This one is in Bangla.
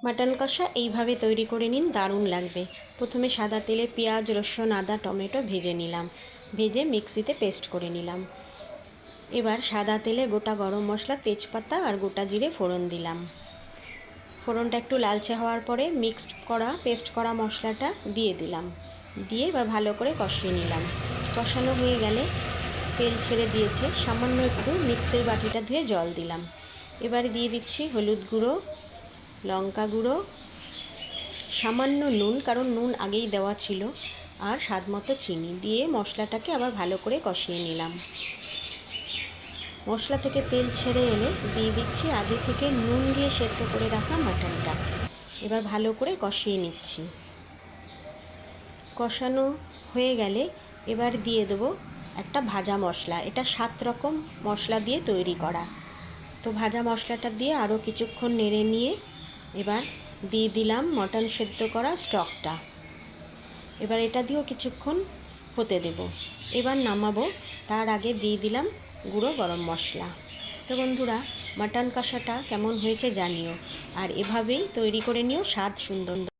মাটন কষা এইভাবে তৈরি করে নিন, দারুণ লাগবে। প্রথমে সাদা তেলে পেঁয়াজ, রসুন, আদা, টমেটো ভেজে নিলাম, ভেজে মিক্সিতে পেস্ট করে নিলাম। এবার সাদা তেলে গোটা গরম মশলা, তেজপাতা আর গোটা জিরে ফোড়ন দিলাম। ফোড়নটা একটু লালচে হওয়ার পরে মিক্সড করা পেস্ট করা মশলাটা দিয়ে দিলাম, দিয়ে এবার ভালো করে কষিয়ে নিলাম। কষানো হয়ে গেলে তেল ছেড়ে দিয়েছে, সামান্য একটু মিক্সির বাটিটা ধুয়ে জল দিলাম। এবার দিয়ে দিচ্ছি হলুদ গুঁড়ো, লঙ্কা গুঁড়ো, সামান্য নুন, কারণ নুন আগেই দেওয়া ছিল, আর স্বাদ মতো চিনি দিয়ে মশলাটাকে আবার ভালো করে কষিয়ে নিলাম। মশলা থেকে তেল ছেড়ে এলে দিয়ে দিচ্ছি আগে থেকে নুন দিয়ে সেদ্ধ করে রাখা মাটনটা। এবার ভালো করে কষিয়ে নিচ্ছি। কষানো হয়ে গেলে এবার দিয়ে দেবো একটা ভাজা মশলা। এটা 7 রকম মশলা দিয়ে তৈরি করা। তো ভাজা মশলাটা দিয়ে আরও কিছুক্ষণ নেড়ে নিয়ে এবার দিয়ে দিলাম মটন সেদ্ধ করা স্টকটা। এবার এটা দিয়েও কিছুক্ষণ হতে দেব। এবার নামাবো, তার আগে দিয়ে দিলাম গুঁড়ো গরম মশলা। তো বন্ধুরা, মাটন কষাটা কেমন হয়েছে জানিও, আর এভাবেই তৈরি করে নিও, স্বাদ সুন্দর।